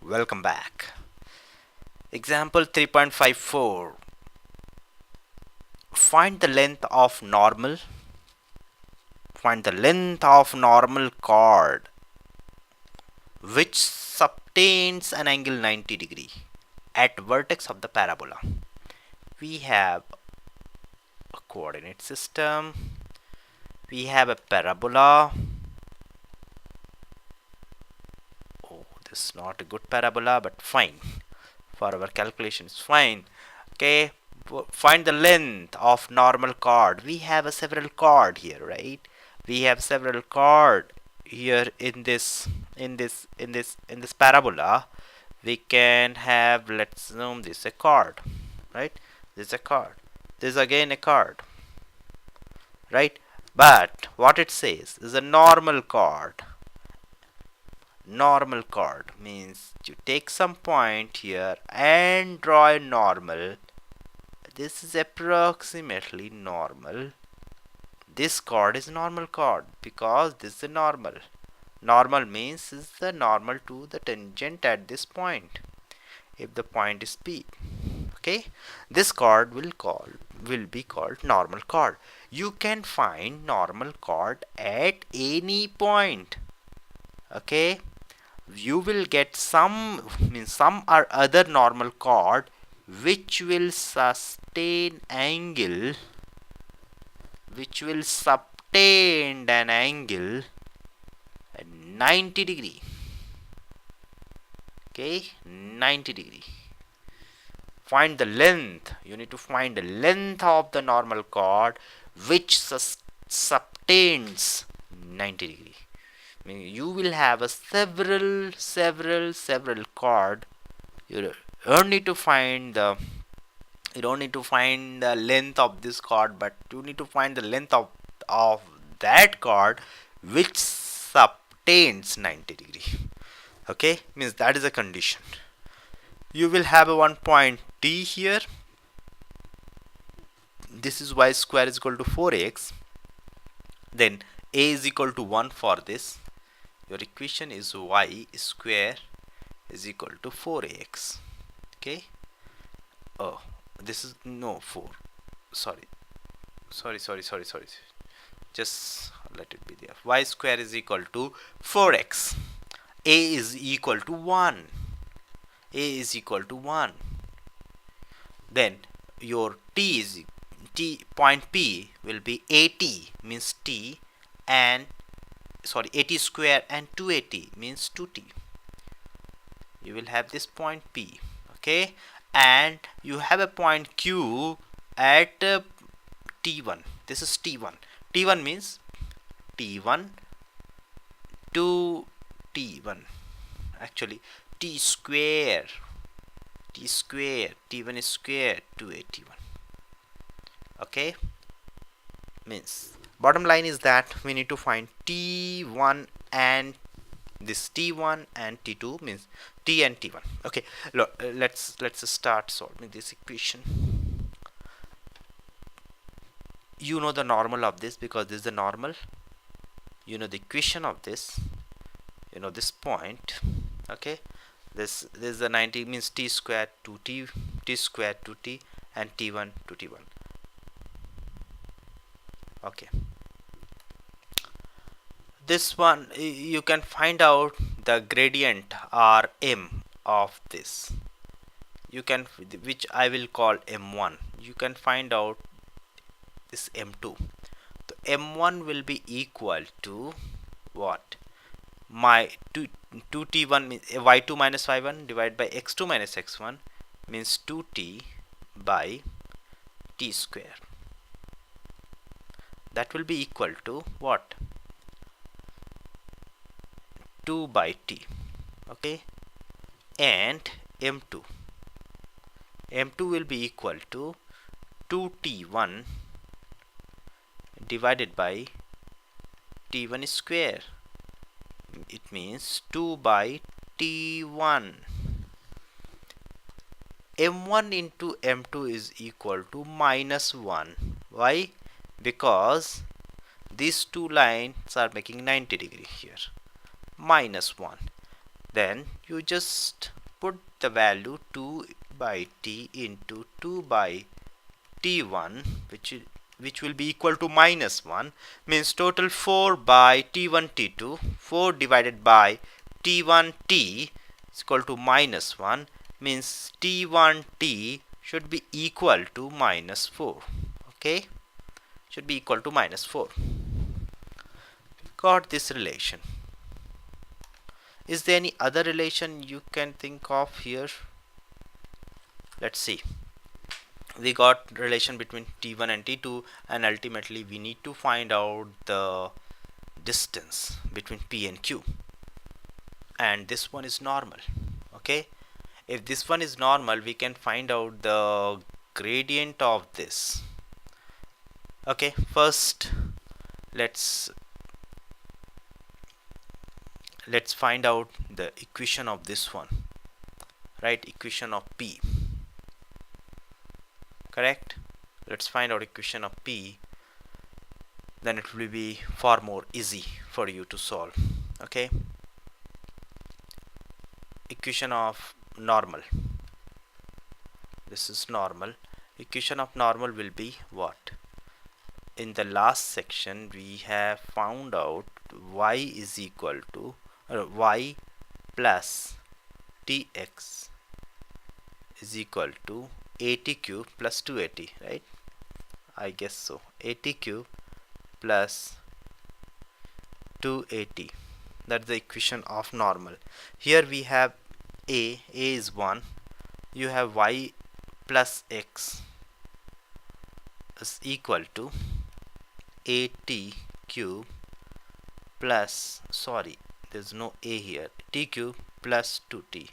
Welcome back. Example 3.54. Find the length of normal. Find the length of normal chord which subtends an angle 90 degree at vertex of the parabola. We have a coordinate system. We have a parabola. Oh, this is not a good parabola, but fine. For our calculation is fine. Okay, find the length of normal chord. We have a several chord here, right? We have several chord here in this parabola. We can have, let's assume this is a chord, right? This is a chord. This is again a chord, right? But what it says is a normal chord. Normal chord means you take some point here and draw a normal. This is approximately normal. This chord is normal chord because this is a normal. Normal means is the normal to the tangent at this point. If the point is P, okay, this chord will be called normal chord. You can find normal chord at any point. Okay, you will get some or other normal chord which will sustain an angle at 90 degree. Okay, 90 degree. Find the length. You need to find the length of the normal chord which subtends 90 degree. You will have a several chord. You don't need to find the length of this chord, but you need to find the length of that chord which subtends 90 degree. Okay, means that is a condition. You will have a one point T here. This is y square is equal to 4x. Then a is equal to 1 for this. Your equation is y square is equal to 4ax. Okay. Oh, this is no 4. Sorry. Just let it be there. Y square is equal to 4x. A is equal to 1. A is equal to 1. Then your point P will be 80 means T and 80 square and 280 means 2t. You will have this point P. Okay, and you have a point Q at T1. This is T1. T1 means T1 to T1. Actually, T square. T1 is square 281. Okay, means bottom line is that we need to find T1 and this T1 and T2 means T and T1. Okay, look, let's start solving this equation. You know the normal of this because this is the normal. You know the equation of this. You know this point. Okay, this is the 90 means T square 2T, T square 2T and T1 to T1. Okay, this one you can find out the gradient Rm of this. You can, which I will call M1. You can find out this M2. So M1 will be equal to what? My 2T1 means y2 minus y1 divided by x2 minus x1 means 2t by t square. That will be equal to what? 2 by t. Okay, and M2 will be equal to 2t1 divided by t1 square. It means 2 by t1. M1 into M2 is equal to minus 1. Why? Because these two lines are making 90 degree here. Minus 1. Then you just put the value 2 by t into 2 by t1, which will be equal to minus 1, means total 4 by t1 t2, 4 divided by t1 t is equal to minus 1, means t1 t should be equal to minus 4. Okay, should be equal to minus 4. Got this relation. Is there any other relation you can think of here? Let's see. We got relation between t1 and t2, and ultimately we need to find out the distance between p and q, and this one is normal. Okay, if this one is normal, we can find out the gradient of this. Okay, first let's find out the equation of this one, right? Equation of p, correct? Let's find out equation of p, then it will be far more easy for you to solve. Okay, equation of normal, this is normal. Equation of normal will be what? In the last section we have found out y is equal to y plus tx is equal to 80 cube plus 280, right? I guess so. 80 cube plus 280, that's the equation of normal. Here we have a is 1, you have y plus x is equal to 80 cube plus, sorry, there's no a here, t cube plus 2t.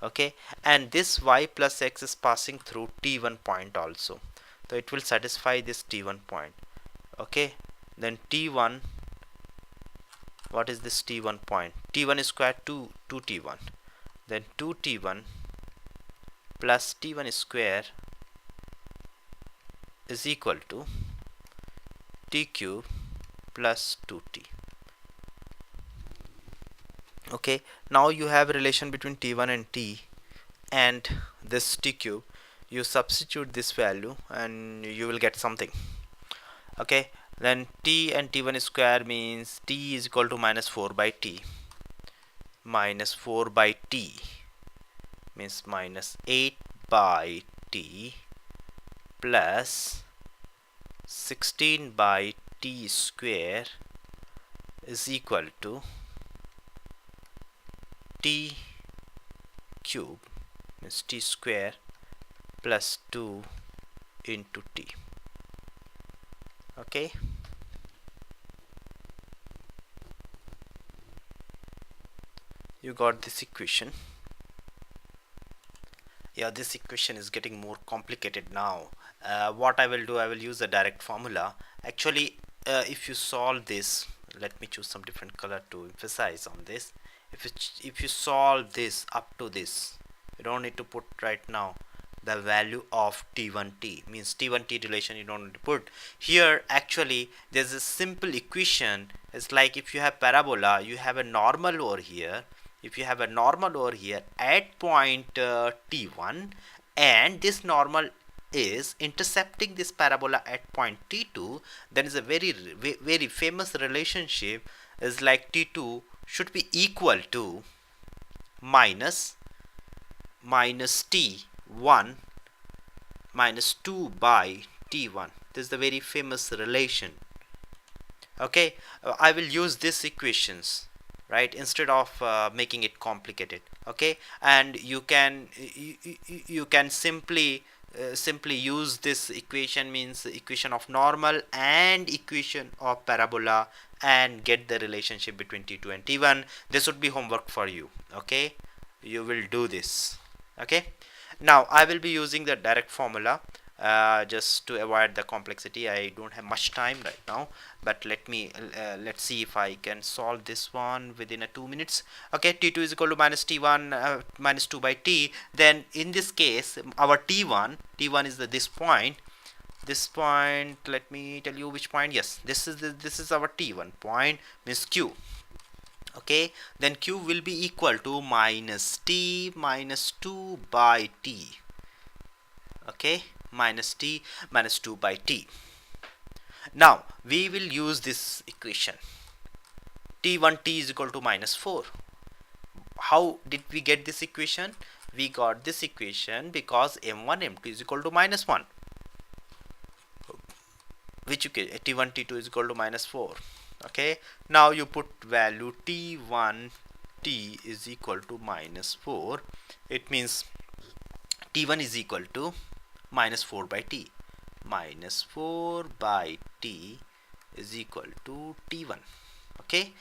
Okay, and this y plus x is passing through t1 point also, so it will satisfy this t1 point. Okay, then t1, what is this t1 point? T1 is square 2t1, then 2t1 plus t1 square is equal to t cube plus 2t. Okay, now you have a relation between t1 and t and this t cube. You substitute this value and you will get something. Okay, then t and t1 square means t is equal to minus 4 by t. Minus 4 by t means minus 8 by t plus 16 by t square is equal to t cube, means t square plus 2 into t. Okay, you got this equation. Yeah, this equation is getting more complicated now. What I will do, I will use a direct formula. Actually, if you solve this, let me choose some different color to emphasize on this. If you solve this up to this, you don't need to put right now the value of t1t, means t1t relation you don't need to put here. Actually, there's a simple equation. It's like if you have parabola, you have a normal over here. If you have a normal over here at point t1, and this normal is intercepting this parabola at point t2, then is a very famous relationship, is like t2 should be equal to minus t1 minus 2 by t1. This is the very famous relation. Okay, I will use these equations, right, instead of making it complicated. Okay, and you can simply use this equation, means equation of normal and equation of parabola, and get the relationship between t2 and t1. This would be homework for you. Okay, you will do this. Okay, now I will be using the direct formula just to avoid the complexity. I don't have much time right now, but let's see if I can solve this one within 2 minutes. Okay, t2 is equal to minus t1 minus 2 by t. Then in this case, our t1 is this point. Let me tell you which point. Yes, this is our t1 point, means q. Okay, then q will be equal to minus t minus 2 by t. Okay, minus t minus 2 by t. Now we will use this equation. T1t is equal to minus 4. How did we get this equation? We got this equation because m1 m2 is equal to minus 1, which you can t1 t2 is equal to minus 4. Okay, now you put value t1 t is equal to minus 4. It means t1 is equal to minus 4 by t. Minus 4 by t is equal to t1. Okay,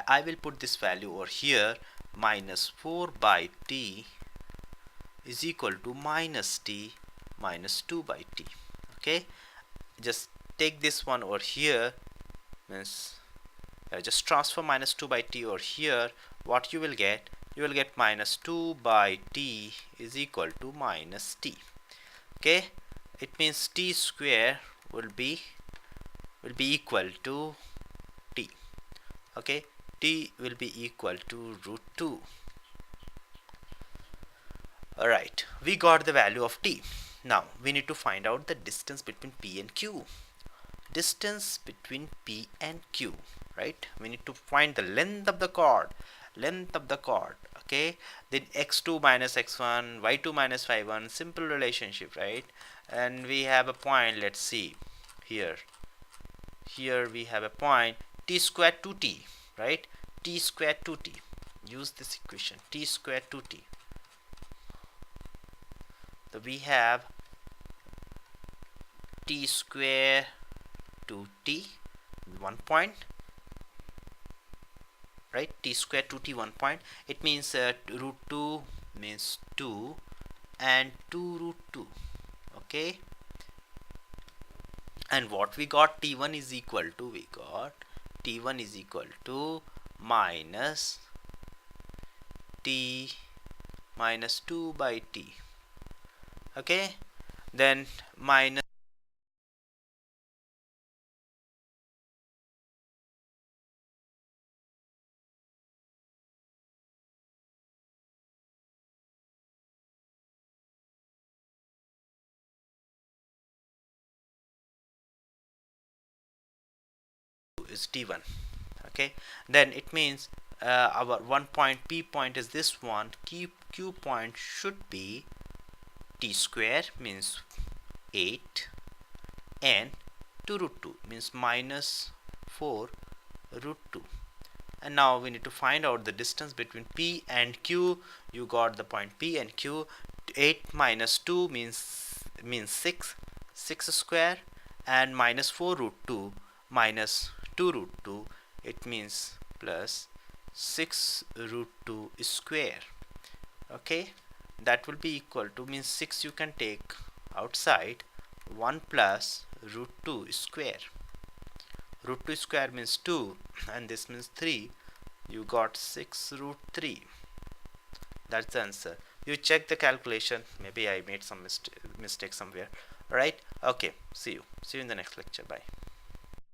I will put this value over here. Minus 4 by t is equal to minus t minus 2 by t. Okay, just take this one over here, means just transfer minus 2 by t over here. What you will get? You will get minus 2 by t is equal to minus t. Okay, it means t square will be equal to t. Okay, t will be equal to root 2. Alright, we got the value of t. Now we need to find out the distance between p and q. Distance between p and q, right? We need to find the length of the chord. Okay, then x2 minus x1, y2 minus y1, simple relationship, right? And we have a point. Let's see here. We have a point t square 2t, right? T square 2t. Use this equation, t square 2t. So we have t square 2t 1 point, right? T square 2t 1 point. It means root 2 means 2 and 2 root 2. Okay, and what we got, t1 is equal to, minus t minus 2 by t. Okay, then minus is t1. Okay, then it means our 1 point p point is this one. Q point should be t square means 8 and 2 root 2 means minus 4 root 2. And now we need to find out the distance between p and q. You got the point p and q. 8 minus 2 means 6 square, and minus 4 root 2 minus 2 root 2, it means plus 6 root 2 square. Okay, that will be equal to, means 6 you can take outside, 1 plus root 2 square. Root 2 square means 2 and this means 3. You got 6 root 3. That's the answer. You check the calculation. Maybe I made some mistake somewhere. Alright, okay, see you in the next lecture. Bye.